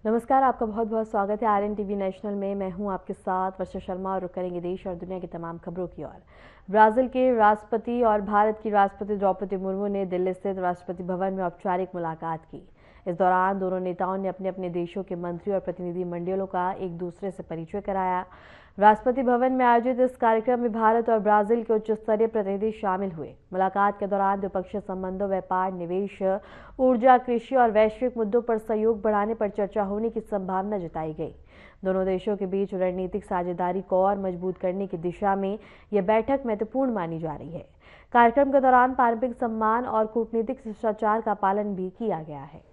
नमस्कार, आपका बहुत बहुत स्वागत है आरएन टीवी नेशनल में। मैं हूं आपके साथ वर्षा शर्मा और रुक करेंगे देश और दुनिया की तमाम खबरों की ओर। ब्राजील के राष्ट्रपति और भारत की राष्ट्रपति द्रौपदी मुर्मू ने दिल्ली स्थित राष्ट्रपति भवन में औपचारिक मुलाकात की। इस दौरान दोनों नेताओं ने अपने अपने देशों के मंत्री और प्रतिनिधि मंडलों का एक दूसरे से परिचय कराया। राष्ट्रपति भवन में आयोजित इस कार्यक्रम में भारत और ब्राजील के उच्च स्तरीय प्रतिनिधि शामिल हुए। मुलाकात के दौरान द्विपक्षीय संबंधों, व्यापार, निवेश, ऊर्जा, कृषि और वैश्विक मुद्दों पर सहयोग बढ़ाने पर चर्चा होने की संभावना जताई गई। दोनों देशों के बीच रणनीतिक साझेदारी को और मजबूत करने की दिशा में यह बैठक महत्वपूर्ण मानी जा रही है। कार्यक्रम के दौरान पारंपरिक सम्मान और कूटनीतिक शिष्टाचार का पालन भी किया गया है।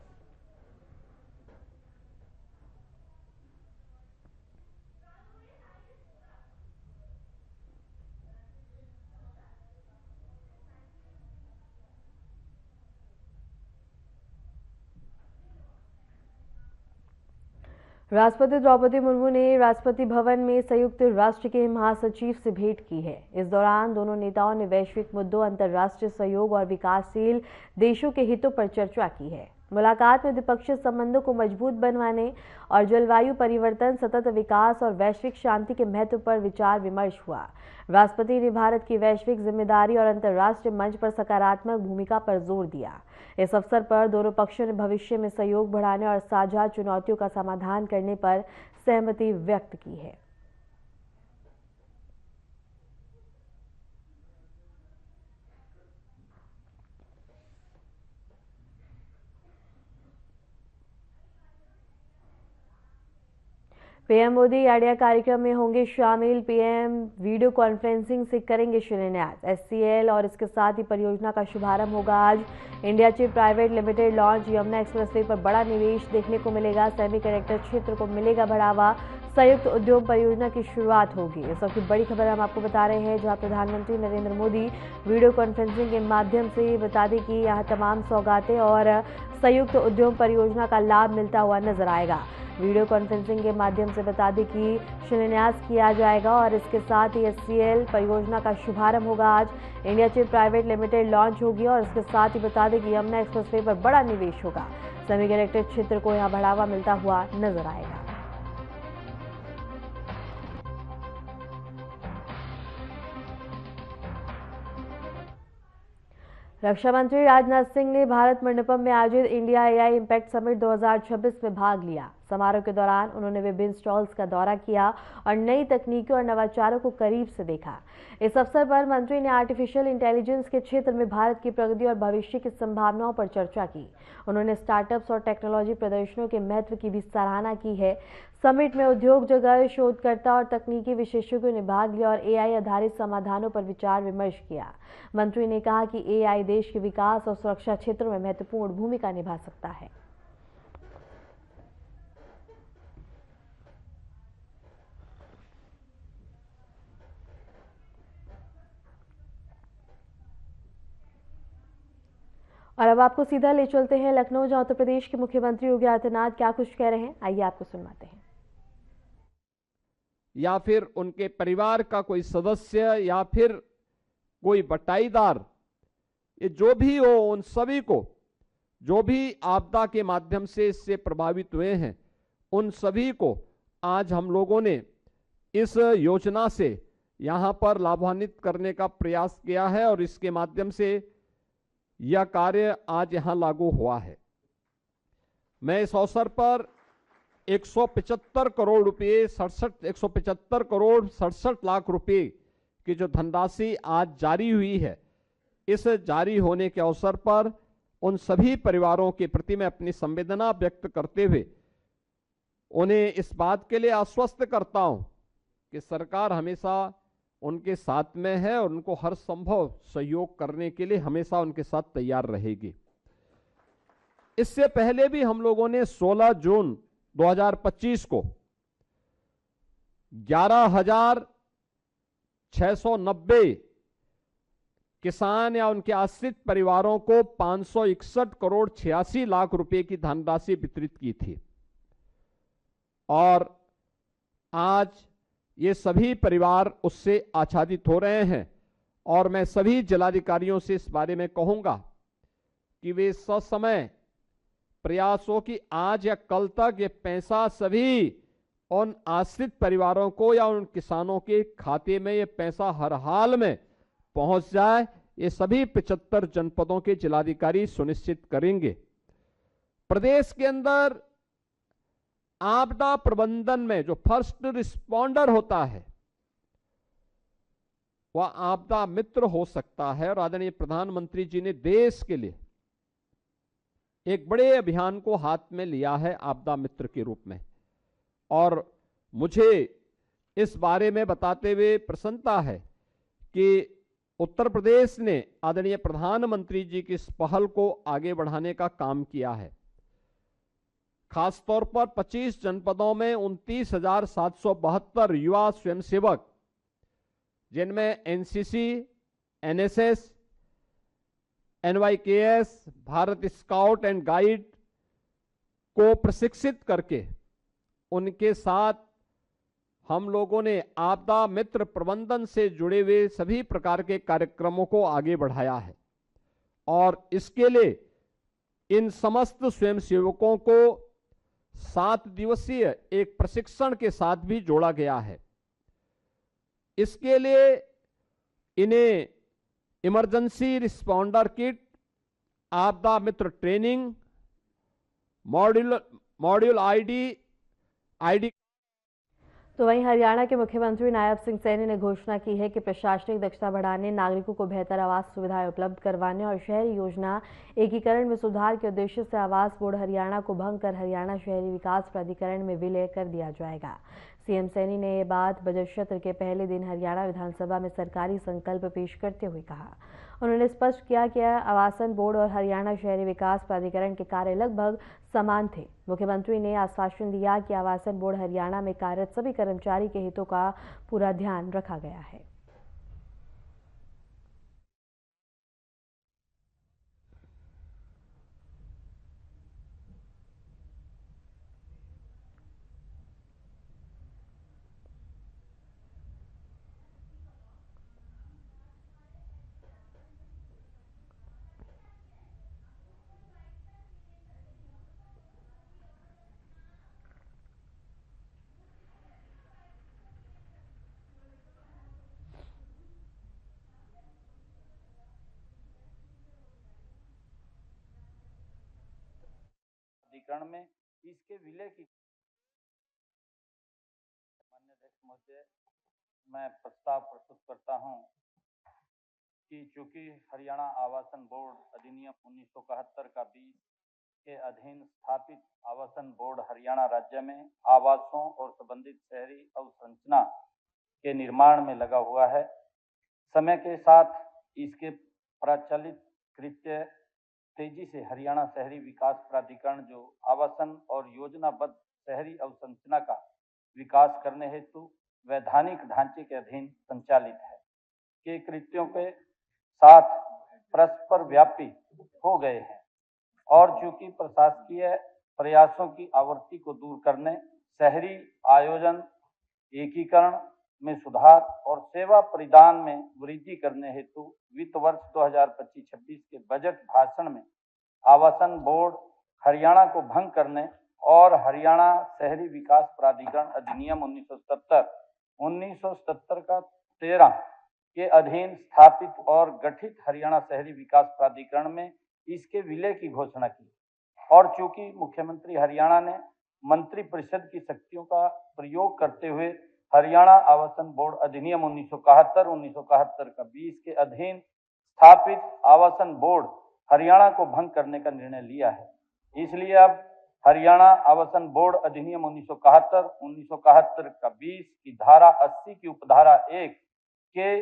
राष्ट्रपति द्रौपदी मुर्मू ने राष्ट्रपति भवन में संयुक्त राष्ट्र के महासचिव से भेंट की है। इस दौरान दोनों नेताओं ने वैश्विक मुद्दों, अंतर्राष्ट्रीय सहयोग और विकासशील देशों के हितों पर चर्चा की है। मुलाकात में द्विपक्षीय संबंधों को मजबूत बनवाने और जलवायु परिवर्तन, सतत विकास और वैश्विक शांति के महत्व पर विचार विमर्श हुआ। राष्ट्रपति ने भारत की वैश्विक जिम्मेदारी और अंतर्राष्ट्रीय मंच पर सकारात्मक भूमिका पर जोर दिया। इस अवसर पर दोनों पक्षों ने भविष्य में सहयोग बढ़ाने और साझा चुनौतियों का समाधान करने पर सहमति व्यक्त की है। पीएम मोदी याडिया कार्यक्रम में होंगे शामिल। पीएम वीडियो कॉन्फ्रेंसिंग से करेंगे शिलान्यास। एचसीएल और इसके साथ ही परियोजना का शुभारंभ होगा आज। India chip private limited launch. Yamuna expressway पर बड़ा निवेश देखने को मिलेगा। सेमीकंडक्टर क्षेत्र को मिलेगा बढ़ावा। संयुक्त उद्योग परियोजना की शुरुआत होगी। इस वक्त की बड़ी खबर हम आपको बता रहे हैं, जहां प्रधानमंत्री नरेंद्र मोदी वीडियो कॉन्फ्रेंसिंग के माध्यम से बता दें कि यहां तमाम सौगातें और संयुक्त उद्योग परियोजना का लाभ मिलता हुआ नजर आएगा। वीडियो कॉन्फ्रेंसिंग के माध्यम से बता दें कि शिलान्यास किया जाएगा और इसके साथ ही एचसीएल परियोजना का शुभारंभ होगा आज। India chip private limited launch होगी और इसके साथ ही बता दें कि यमुना एक्सप्रेसवे पर बड़ा निवेश होगा। सेमीकंडक्टर क्षेत्र को यहां बढ़ावा मिलता हुआ नजर आएगा। रक्षा मंत्री राजनाथ सिंह ने भारत मंडपम में आयोजित इंडिया एआई इम्पैक्ट समिट 2026 में भाग लिया। समारोह के दौरान उन्होंने विभिन्न स्टॉल्स का दौरा किया और नई तकनीकों और नवाचारों को करीब से देखा। इस अवसर पर मंत्री ने आर्टिफिशियल इंटेलिजेंस के क्षेत्र में भारत की प्रगति और भविष्य की संभावनाओं पर चर्चा की। उन्होंने स्टार्टअप्स और टेक्नोलॉजी प्रदर्शनों के महत्व की भी सराहना की है। समिट में उद्योग जगत, शोधकर्ता और तकनीकी विशेषज्ञों ने भाग लिया और एआई आधारित समाधानों पर विचार विमर्श किया। मंत्री ने कहा कि एआई देश के विकास और सुरक्षा क्षेत्रों में महत्वपूर्ण भूमिका निभा सकता है। और अब आपको सीधा ले चलते हैं लखनऊ, जहां उत्तर प्रदेश के मुख्यमंत्री योगी आदित्यनाथ क्या कुछ कह रहे हैं, आइए आपको सुनवाते हैं। या फिर उनके परिवार का कोई सदस्य या फिर कोई बटाईदार, ये जो भी हो, उन सभी को जो भी आपदा के माध्यम से इससे प्रभावित हुए हैं, उन सभी को आज हम लोगों ने इस योजना से यहां पर लाभान्वित करने का प्रयास किया है और इसके माध्यम से यह कार्य आज यहां लागू हुआ है। मैं इस अवसर पर 175 करोड़ रुपए 175 करोड़ 67 लाख रुपए की जो धनराशि आज जारी हुई है, इस जारी होने के अवसर पर उन सभी परिवारों के प्रति मैं अपनी संवेदना व्यक्त करते हुए उन्हें इस बात के लिए आश्वस्त करता हूं कि सरकार हमेशा उनके साथ में है और उनको हर संभव सहयोग करने के लिए हमेशा उनके साथ तैयार रहेगी। इससे पहले भी हम लोगों ने 16 जून 2025 को 11,690 किसान या उनके आश्रित परिवारों को 561 करोड़ 86 लाख रुपए की धनराशि वितरित की थी और आज ये सभी परिवार उससे आच्छादित हो रहे हैं। और मैं सभी जिलाधिकारियों से इस बारे में कहूंगा कि वे ससमय प्रयास हो कि आज या कल तक ये पैसा सभी उन आश्रित परिवारों को या उन किसानों के खाते में ये पैसा हर हाल में पहुंच जाए, ये सभी 75 जनपदों के जिलाधिकारी सुनिश्चित करेंगे। प्रदेश के अंदर आपदा प्रबंधन में जो फर्स्ट रिस्पॉन्डर होता है वह आपदा मित्र हो सकता है, और आदरणीय प्रधानमंत्री जी ने देश के लिए एक बड़े अभियान को हाथ में लिया है आपदा मित्र के रूप में। और मुझे इस बारे में बताते हुए प्रसन्नता है कि उत्तर प्रदेश ने आदरणीय प्रधानमंत्री जी की इस पहल को आगे बढ़ाने का काम किया है। खासतौर पर 25 जनपदों में 29,772 युवा स्वयंसेवक, जिनमें NCC, NSS, NYKS, Bharat scout and guide को प्रशिक्षित करके उनके साथ हम लोगों ने आपदा मित्र प्रबंधन से जुड़े हुए सभी प्रकार के कार्यक्रमों को आगे बढ़ाया है। और इसके लिए इन समस्त स्वयंसेवकों को 7 दिवसीय एक प्रशिक्षण के साथ भी जोड़ा गया है। इसके लिए इन्हें इमरजेंसी रिस्पॉन्डर किट, आपदा मित्र ट्रेनिंग, मॉड्यूल आईडी। तो वहीं हरियाणा के मुख्यमंत्री नायब सिंह सैनी ने घोषणा की है कि प्रशासनिक दक्षता बढ़ाने, नागरिकों को बेहतर आवास सुविधाएं उपलब्ध करवाने और शहरी योजना एकीकरण में सुधार के उद्देश्य से आवास बोर्ड हरियाणा को भंग कर हरियाणा शहरी विकास प्राधिकरण में विलय कर दिया जाएगा। सीएम सैनी ने ये बात बजट सत्र के पहले दिन हरियाणा विधानसभा में सरकारी संकल्प पेश करते हुए कहा। उन्होंने स्पष्ट किया कि आवासन बोर्ड और हरियाणा शहरी विकास प्राधिकरण के कार्य लगभग समान थे। मुख्यमंत्री ने आश्वासन दिया कि आवासन बोर्ड हरियाणा में कार्यरत सभी कर्मचारी के हितों का पूरा ध्यान रखा गया है। प्राधिकरण में इसके विलय की माननीय अध्यक्ष महोदय, मैं प्रस्ताव प्रस्तुत करता हूं कि चूंकि हरियाणा आवासन बोर्ड अधिनियम 1971 का 20 के अधीन स्थापित आवासन बोर्ड हरियाणा राज्य में आवासों और संबंधित शहरी अवसंरचना के निर्माण में लगा हुआ है। समय के साथ इसके प्रचलित कृत्य तेजी से हरियाणा शहरी विकास प्राधिकरण जो आवासन और योजनाबद्ध शहरी अवसंरचना का विकास करने हेतु वैधानिक ढांचे के अधीन संचालित है के कृत्यों के साथ परस्पर व्यापी हो गए हैं। और चूंकि प्रशासकीय प्रयासों की आवृत्ति को दूर करने, शहरी आयोजन एकीकरण में सुधार और सेवा प्रदान में वृद्धि करने हेतु वित्त वर्ष 2025-26 के बजट भाषण में आवासन बोर्ड हरियाणा को भंग करने और हरियाणा शहरी विकास प्राधिकरण अधिनियम 1970 का 13 के अधीन स्थापित और गठित हरियाणा शहरी विकास प्राधिकरण में इसके विलय की घोषणा की। और चूंकि मुख्यमंत्री हरियाणा ने मंत्रिपरिषद की शक्तियों का प्रयोग करते हुए हरियाणा आवासन बोर्ड अधिनियम 1971 का 20 के अधीन स्थापित आवासन बोर्ड हरियाणा को भंग करने का निर्णय लिया है, इसलिए अब हरियाणा आवासन बोर्ड अधिनियम 1971 का 20 की धारा 80 की उपधारा 1 के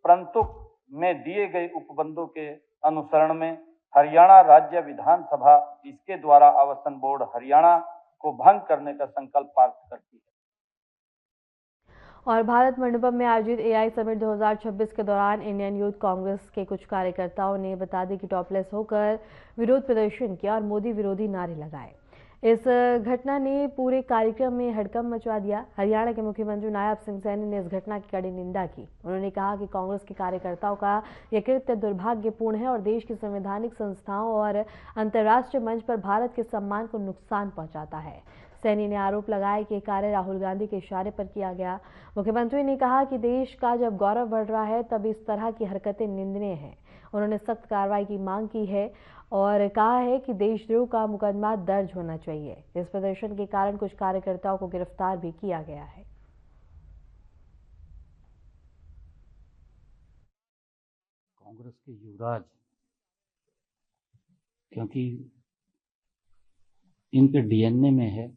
प्रंतुक में दिए गए उपबंधों के अनुसरण में हरियाणा राज्य विधानसभा इसके द्वारा आवासन बोर्ड हरियाणा को भंग करने का संकल्प पारित करती है। और भारत मंडपम में आयोजित एआई समिट 2026 के दौरान इंडियन यूथ कांग्रेस के कुछ कार्यकर्ताओं ने बता दी कि टॉपलेस होकर विरोध प्रदर्शन किया और मोदी विरोधी नारे लगाए। इस घटना ने पूरे कार्यक्रम में हड़कंप मचा दिया। हरियाणा के मुख्यमंत्री नायब सिंह सैनी ने इस घटना की कड़ी निंदा की। उन्होंने कहा कि कांग्रेस के कार्यकर्ताओं का यह कृत्य दुर्भाग्यपूर्ण है और देश की संवैधानिक संस्थाओं और अंतर्राष्ट्रीय मंच पर भारत के सम्मान को नुकसान पहुंचाता है। सैनी ने आरोप लगाया कि यह कार्य राहुल गांधी के इशारे पर किया गया। मुख्यमंत्री ने कहा कि देश का जब गौरव बढ़ रहा है तब इस तरह की हरकतें निंदनीय हैं। उन्होंने सख्त कार्रवाई की मांग की है और कहा है कि देशद्रोह का मुकदमा दर्ज होना चाहिए। इस प्रदर्शन के कारण कुछ कार्यकर्ताओं को गिरफ्तार भी किया गया है। कांग्रेस के युवराज, क्योंकि इनके डीएनए में है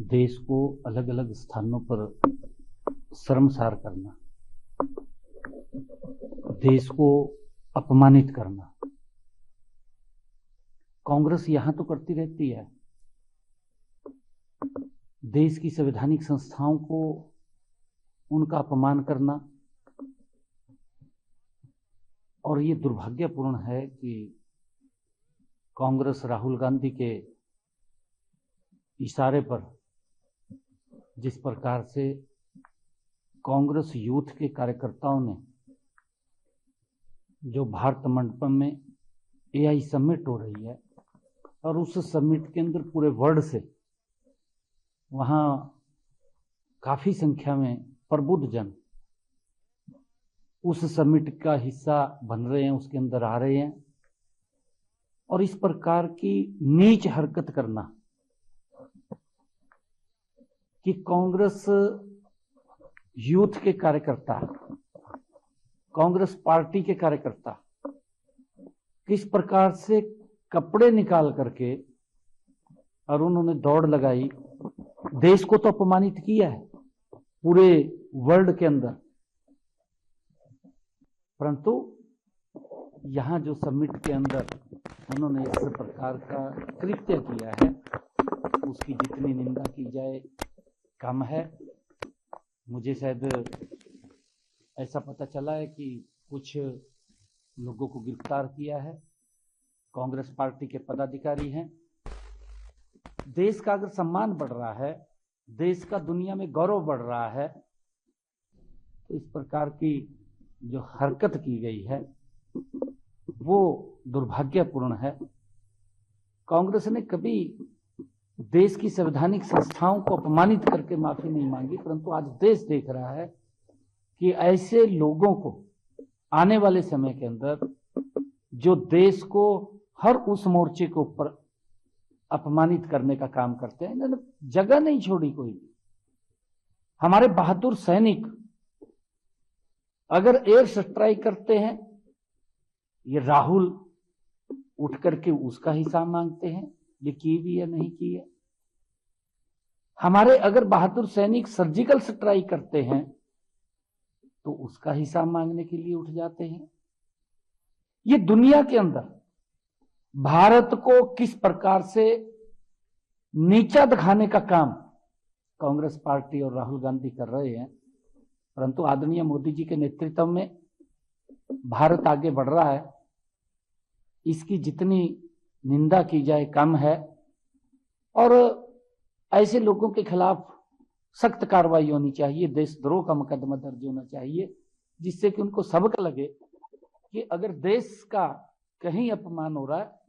देश को अलग अलग स्थानों पर शर्मसार करना, देश को अपमानित करना। कांग्रेस यहां तो करती रहती है, देश की संवैधानिक संस्थाओं को उनका अपमान करना, और ये दुर्भाग्यपूर्ण है कि कांग्रेस राहुल गांधी के इशारे पर जिस प्रकार से कांग्रेस यूथ के कार्यकर्ताओं ने जो भारत मंडपम में एआई समिट हो रही है और उस समिट के अंदर पूरे वर्ल्ड से वहां काफी संख्या में प्रबुद्ध जन उस समिट का हिस्सा बन रहे हैं, उसके अंदर आ रहे हैं, और इस प्रकार की नीच हरकत करना कि कांग्रेस यूथ के कार्यकर्ता, कांग्रेस पार्टी के कार्यकर्ता किस प्रकार से कपड़े निकाल करके और उन्होंने दौड़ लगाई, देश को तो अपमानित किया है पूरे वर्ल्ड के अंदर। परंतु यहां जो समिट के अंदर उन्होंने इस प्रकार का कृत्य किया है उसकी जितनी निंदा की जाए कम है। मुझे शायद ऐसा पता चला है कि कुछ लोगों को गिरफ्तार किया है, कांग्रेस पार्टी के पदाधिकारी हैं। देश का अगर सम्मान बढ़ रहा है, देश का दुनिया में गौरव बढ़ रहा है, तो इस प्रकार की जो हरकत की गई है वो दुर्भाग्यपूर्ण है। कांग्रेस ने कभी देश की संवैधानिक संस्थाओं को अपमानित करके माफी नहीं मांगी, परंतु आज देश देख रहा है कि ऐसे लोगों को आने वाले समय के अंदर जो देश को हर उस मोर्चे के ऊपर अपमानित करने का काम करते हैं, इन्होंने जगह नहीं छोड़ी कोई भी। हमारे बहादुर सैनिक अगर एयर स्ट्राइक करते हैं, ये राहुल उठ करके उसका हिसाब मांगते हैं, ये की भी या नहीं की है। हमारे अगर बहादुर सैनिक सर्जिकल स्ट्राइक करते हैं तो उसका हिसाब मांगने के लिए उठ जाते हैं। ये दुनिया के अंदर भारत को किस प्रकार से नीचा दिखाने का काम कांग्रेस पार्टी और राहुल गांधी कर रहे हैं, परंतु आदरणीय मोदी जी के नेतृत्व में भारत आगे बढ़ रहा है। इसकी जितनी निंदा की जाए कम है, और ऐसे लोगों के खिलाफ सख्त कार्रवाई होनी चाहिए, देशद्रोह का मुकदमा दर्ज होना चाहिए, जिससे कि उनको सबक लगे कि अगर देश का कहीं अपमान हो रहा है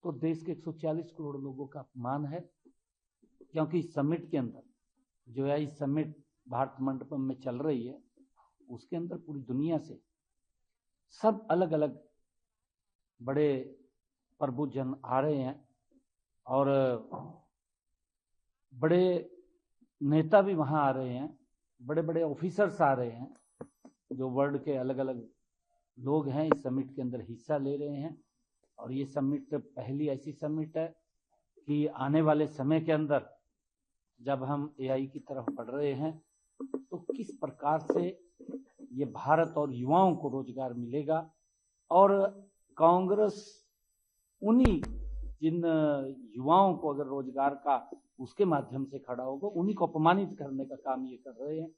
तो देश के 140 करोड़ लोगों का अपमान है। क्योंकि इस समिट के अंदर जो है, इस समिट भारत मंडपम में चल रही है, उसके अंदर पूरी दुनिया से सब अलग अलग बड़े प्रबुद्ध जन आ रहे हैं और बड़े नेता भी वहां आ रहे हैं, बड़े बड़े ऑफिसर्स आ रहे हैं, जो वर्ल्ड के अलग अलग लोग हैं इस समिट के अंदर हिस्सा ले रहे हैं। और ये समिट पहली ऐसी समिट है कि आने वाले समय के अंदर जब हम एआई की तरफ बढ़ रहे हैं तो किस प्रकार से ये भारत और युवाओं को रोजगार मिलेगा, और कांग्रेस उन्हीं जिन युवाओं को अगर रोजगार का उसके माध्यम से खड़ा होगा, उन्हीं को अपमानित करने का काम ये कर रहे हैं।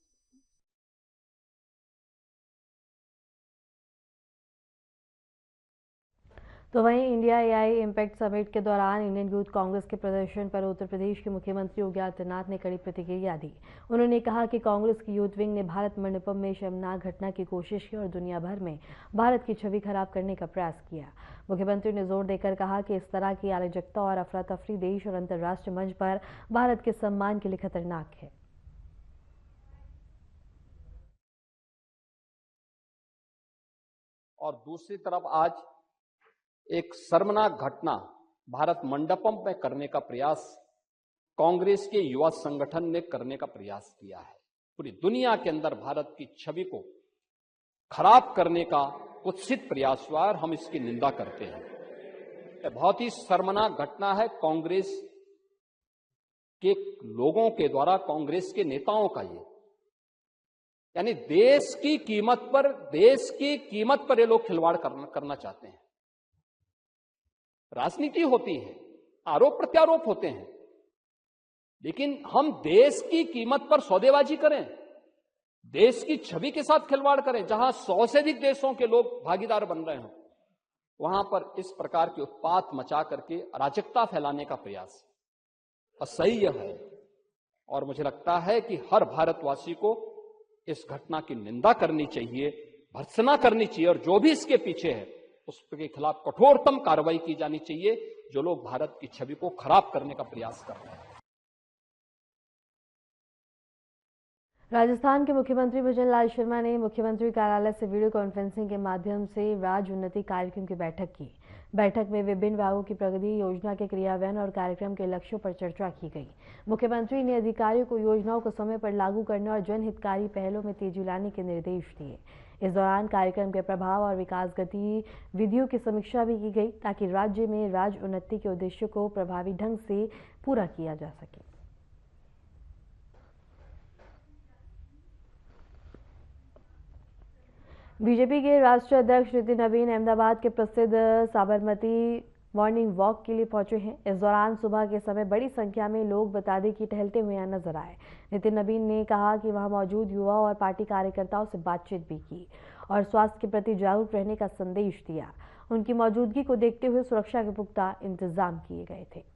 तो वहीं इंडिया एआई इम्पैक्ट समिट के दौरान इंडियन यूथ कांग्रेस के प्रदर्शन पर उत्तर प्रदेश के मुख्यमंत्री योगी आदित्यनाथ ने कड़ी प्रतिक्रिया दी। उन्होंने कहा कि कांग्रेस की यूथ विंग ने भारत मंडपम में शर्मनाक घटना की कोशिश की और दुनिया भर में भारत की छवि खराब करने का प्रयास किया। मुख्यमंत्री ने जोर देकर कहा कि इस तरह की अराजकता और अफरा तफरी देश और अंतर्राष्ट्रीय मंच पर भारत के सम्मान के लिए खतरनाक है। और दूसरी तरफ आज एक शर्मनाक घटना भारत मंडपम में करने का प्रयास कांग्रेस के युवा संगठन ने करने का प्रयास किया है। पूरी दुनिया के अंदर भारत की छवि को खराब करने का कुत्सित प्रयास हुआ और हम इसकी निंदा करते हैं। यह बहुत ही शर्मनाक घटना है कांग्रेस के लोगों के द्वारा, कांग्रेस के नेताओं का। ये यानी देश की कीमत पर ये लोग खिलवाड़ करना चाहते हैं। राजनीति होती है, आरोप प्रत्यारोप होते हैं, लेकिन हम देश की कीमत पर सौदेबाजी करें, देश की छवि के साथ खिलवाड़ करें, जहां 100 से अधिक देशों के लोग भागीदार बन रहे हो, वहां पर इस प्रकार के उत्पात मचा करके अराजकता फैलाने का प्रयास असह्य है। और मुझे लगता है कि हर भारतवासी को इस घटना की निंदा करनी चाहिए, भर्त्सना करनी चाहिए, और जो भी इसके पीछे है उसके खिलाफ कठोरतम कार्रवाई की जानी चाहिए, जो लोग भारत की छवि को खराब करने का प्रयास कर रहे हैं। राजस्थान के मुख्यमंत्री भजन लाल शर्मा ने मुख्यमंत्री कार्यालय से वीडियो कॉन्फ्रेंसिंग के माध्यम से राज्य उन्नति कार्यक्रम की बैठक की। बैठक में विभिन्न विभागों की प्रगति, योजना के क्रियान्वयन और कार्यक्रम के लक्ष्यों पर चर्चा की गई। मुख्यमंत्री ने अधिकारियों को योजनाओं को समय पर लागू करने और जनहितकारी पहलों में तेजी लाने के निर्देश दिए। इस दौरान कार्यक्रम के प्रभाव और विकास गतिविधियों की समीक्षा भी की गई, ताकि राज्य में राज्य उन्नति के उद्देश्यों को प्रभावी ढंग से पूरा किया जा सके। बीजेपी के राष्ट्रीय अध्यक्ष नितिन नवीन अहमदाबाद के प्रसिद्ध साबरमती मॉर्निंग वॉक के लिए पहुंचे हैं। इस दौरान सुबह के समय बड़ी संख्या में लोग बता दें कि टहलते हुए यहाँ नजर आए। नितिन नवीन ने कहा कि वहां मौजूद युवा और पार्टी कार्यकर्ताओं से बातचीत भी की और स्वास्थ्य के प्रति जागरूक रहने का संदेश दिया। उनकी मौजूदगी को देखते हुए सुरक्षा के पुख्ता इंतजाम किए गए थे।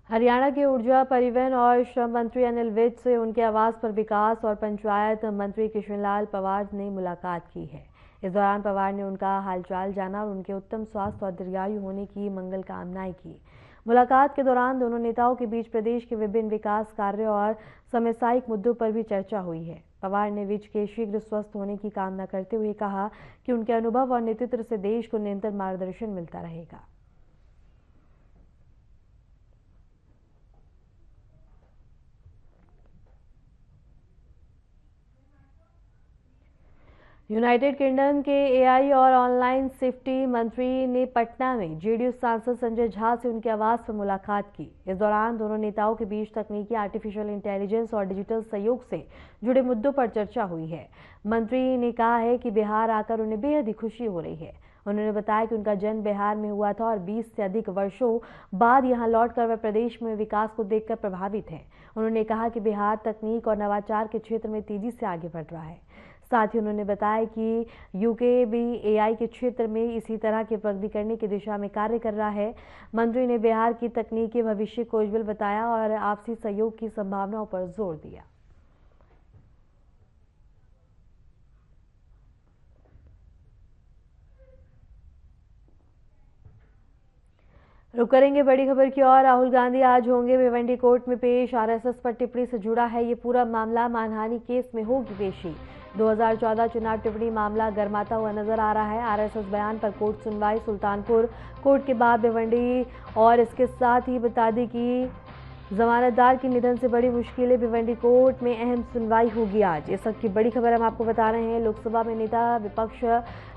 हरियाणा के ऊर्जा, परिवहन और श्रम मंत्री अनिल विज से उनके आवास पर विकास और पंचायत मंत्री कृष्णलाल पंवार ने मुलाकात की है। इस दौरान पंवार ने उनका हालचाल जाना और उनके उत्तम स्वास्थ्य और दीर्घायु होने की मंगल कामनाएं की। मुलाकात के दौरान दोनों नेताओं के बीच प्रदेश के विभिन्न विकास कार्यों और समसामयिक मुद्दों पर भी चर्चा हुई है। पंवार ने विज के शीघ्र स्वस्थ होने की कामना करते हुए कहा कि उनके अनुभव और नेतृत्व से देश को निरंतर मार्गदर्शन मिलता रहेगा। यूनाइटेड किंगडम के एआई और ऑनलाइन सेफ्टी मंत्री ने पटना में जेडीयू सांसद संजय झा से उनके आवास पर मुलाकात की। इस दौरान दोनों नेताओं के बीच तकनीकी, आर्टिफिशियल इंटेलिजेंस और डिजिटल सहयोग से जुड़े मुद्दों पर चर्चा हुई है। मंत्री ने कहा है कि बिहार आकर उन्हें बेहद ही खुशी हो रही है। उन्होंने बताया कि उनका जन्म बिहार में हुआ था और 20 से अधिक वर्षों बाद यहां लौटकर वह प्रदेश में विकास को देखकर प्रभावित हैं। उन्होंने कहा कि बिहार तकनीक और नवाचार के क्षेत्र में तेजी से आगे बढ़ रहा है। साथ ही उन्होंने बताया कि यूके भी एआई के क्षेत्र में इसी तरह की प्रगति करने की दिशा में कार्य कर रहा है। मंत्री ने बिहार की तकनीकी भविष्य को उज्जवल बताया और आपसी सहयोग की संभावनाओं पर जोर दिया। रुक करेंगे बड़ी खबर की ओर। राहुल गांधी आज होंगे भिवंडी कोर्ट में पेश। आरएसएस पर टिप्पणी से जुड़ा है ये पूरा मामला। मानहानि केस में होगी पेशी। 2014 चुनाव टिप्पणी मामला गर्माता हुआ नजर आ रहा है। आरएसएस बयान पर कोर्ट सुनवाई। सुल्तानपुर कोर्ट के बाद भिवंडी। और इसके साथ ही बता दें कि जमानतदार के निधन से बड़ी मुश्किलें। भिवंडी कोर्ट में अहम सुनवाई होगी आज। इस वक्त की बड़ी खबर हम आपको बता रहे हैं। लोकसभा में नेता विपक्ष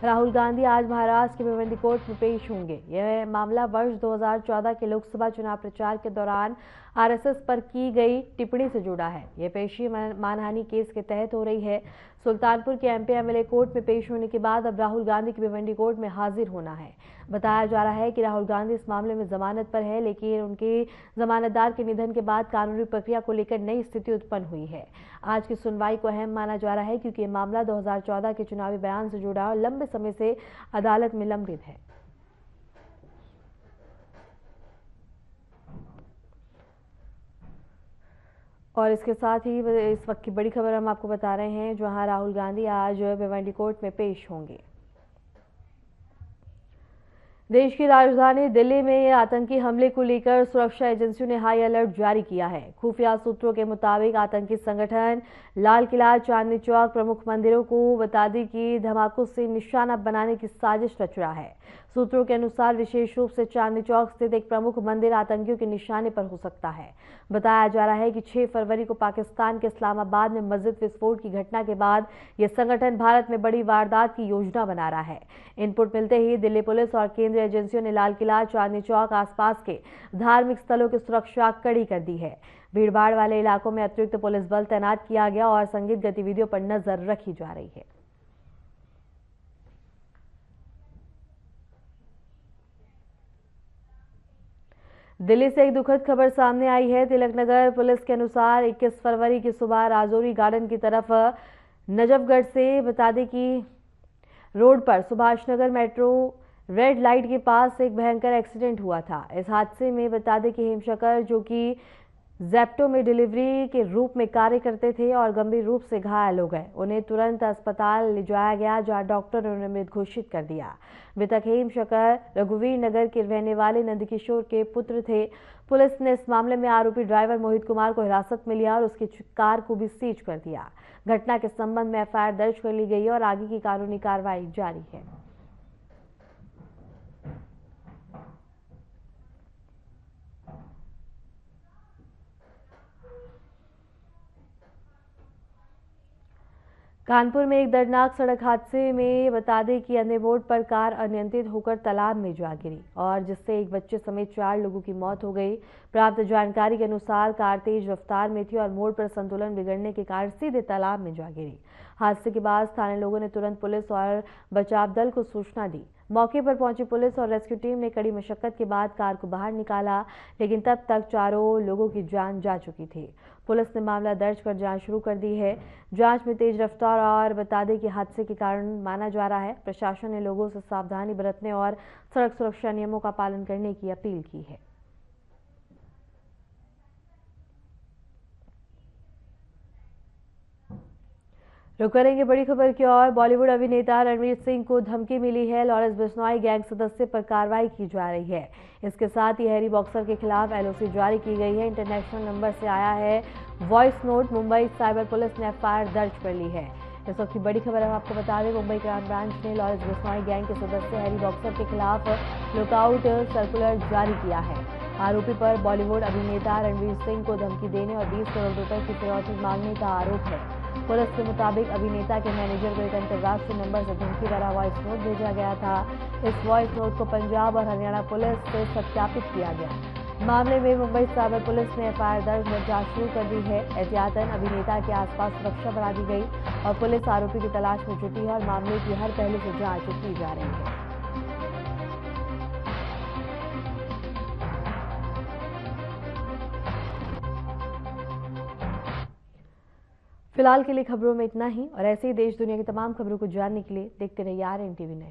राहुल गांधी आज महाराष्ट्र के भिवंडी कोर्ट में पेश होंगे। यह मामला वर्ष 2014 के लोकसभा चुनाव प्रचार के दौरान आरएसएस पर की गई टिप्पणी से जुड़ा है। यह पेशी मानहानि केस के तहत हो रही है। सुल्तानपुर के एमपी एमएलए कोर्ट में पेश होने के बाद अब राहुल गांधी की भिवंडी कोर्ट में हाजिर होना है। बताया जा रहा है कि राहुल गांधी इस मामले में जमानत पर है, लेकिन उनके जमानतदार के निधन के बाद कानूनी प्रक्रिया को लेकर नई स्थिति उत्पन्न हुई है। आज की सुनवाई को अहम माना जा रहा है क्योंकि ये मामला 2014 के चुनावी बयान से जुड़ा और लंबे समय से अदालत में लंबित है। और इसके साथ ही इस वक्त की बड़ी खबर हम आपको बता रहे हैं, जहां राहुल गांधी आज भिवंडी कोर्ट में पेश होंगे। देश की राजधानी दिल्ली में आतंकी हमले को लेकर सुरक्षा एजेंसियों ने हाई अलर्ट जारी किया है। खुफिया सूत्रों के मुताबिक आतंकी संगठन लाल किला, चांदनी चौक, प्रमुख मंदिरों को बता दी कि धमाकों से निशाना बनाने की साजिश रच रहा है। सूत्रों के अनुसार विशेष रूप से चांदनी चौक स्थित एक प्रमुख मंदिर आतंकियों के निशाने पर हो सकता है। बताया जा रहा है कि 6 फरवरी को पाकिस्तान के इस्लामाबाद में मस्जिद विस्फोट की घटना के बाद यह संगठन भारत में बड़ी वारदात की योजना बना रहा है। इनपुट मिलते ही दिल्ली पुलिस और केंद्रीय एजेंसियों ने लाल किला, चांदनी चौक आसपास के धार्मिक स्थलों की सुरक्षा कड़ी कर दी है। भीड़भाड़ वाले इलाकों में अतिरिक्त पुलिस बल तैनात किया गया और संदिग्ध गतिविधियों पर नजर रखी जा रही है। दिल्ली से एक दुखद खबर सामने आई है। तिलकनगर पुलिस के अनुसार 21 फरवरी की सुबह राजौरी गार्डन की तरफ नजफगढ़ से बता दें कि रोड पर Subhash Nagar metro red light के पास एक भयंकर एक्सीडेंट हुआ था। इस हादसे में बता दें कि हेमशकर, जो कि ज़ेप्टो में डिलीवरी के रूप में कार्य करते थे और गंभीर रूप से घायल हो गए। उन्हें तुरंत अस्पताल ले जाया गया, जहां डॉक्टर ने उन्हें मृत घोषित कर दिया। मृतक हेमशकर रघुवीर नगर के रहने वाले नंदकिशोर के पुत्र थे। पुलिस ने इस मामले में आरोपी ड्राइवर मोहित कुमार को हिरासत में लिया और उसकी कार को भी सीज कर दिया। घटना के संबंध में एफआईआर दर्ज कर ली गई है और आगे की कानूनी कार्रवाई जारी है। कानपुर में एक दर्दनाक सड़क हादसे में बता दें कि अन्य मोड़ पर कार अनियंत्रित होकर तालाब में जा गिरी और जिससे एक बच्चे समेत 4 लोगों की मौत हो गई। प्राप्त जानकारी के अनुसार कार तेज रफ्तार में थी और मोड़ पर संतुलन बिगड़ने के कारण सीधे तालाब में जा गिरी। हादसे के बाद स्थानीय लोगों ने तुरंत पुलिस और बचाव दल को सूचना दी। मौके पर पहुंची पुलिस और रेस्क्यू टीम ने कड़ी मशक्कत के बाद कार को बाहर निकाला, लेकिन तब तक 4 लोगों की जान जा चुकी थी। पुलिस ने मामला दर्ज कर जांच शुरू कर दी है। जांच में तेज रफ्तार और बता दें कि हादसे के कारण माना जा रहा है। प्रशासन ने लोगों से सावधानी बरतने और सड़क सुरक्षा नियमों का पालन करने की अपील की है। रुक करेंगे बड़ी खबर की ओर। बॉलीवुड अभिनेता रणवीर सिंह को धमकी मिली है। लॉरेंस बिश्नोई गैंग सदस्य पर कार्रवाई की जा रही है। इसके साथ ही हैरी बॉक्सर के खिलाफ एलओसी जारी की गई है। इंटरनेशनल नंबर से आया है voice note. Mumbai cyber police ने एफआईआर दर्ज कर ली है। इस वक्त की बड़ी खबर हम आपको बता दें, मुंबई क्राइम ब्रांच ने लॉरेंस बिश्नोई गैंग के सदस्य हैरी बॉक्सर के खिलाफ लुकआउट सर्कुलर जारी किया है। आरोपी पर बॉलीवुड अभिनेता रणवीर सिंह को धमकी देने और 20 करोड़ रुपए की फिरौती मांगने का आरोप है। पुलिस के मुताबिक अभिनेता के मैनेजर को एक अंतर्राष्ट्रीय नंबर से धमकी भरा वॉइस नोट भेजा गया था। इस वॉइस नोट को पंजाब और हरियाणा पुलिस से सत्यापित किया गया। मामले में मुंबई साइबर पुलिस ने एफआईआर दर्ज कर जांच शुरू कर दी है। एहतियातन अभिनेता के आसपास सुरक्षा बढ़ा दी गई और पुलिस आरोपी की तलाश में जुटी है और मामले की हर पहलू से जांच की जा रही है। फिलहाल के लिए खबरों में इतना ही और ऐसे ही देश दुनिया की तमाम खबरों को जानने के लिए देखते रहिए RNTV नेशनल।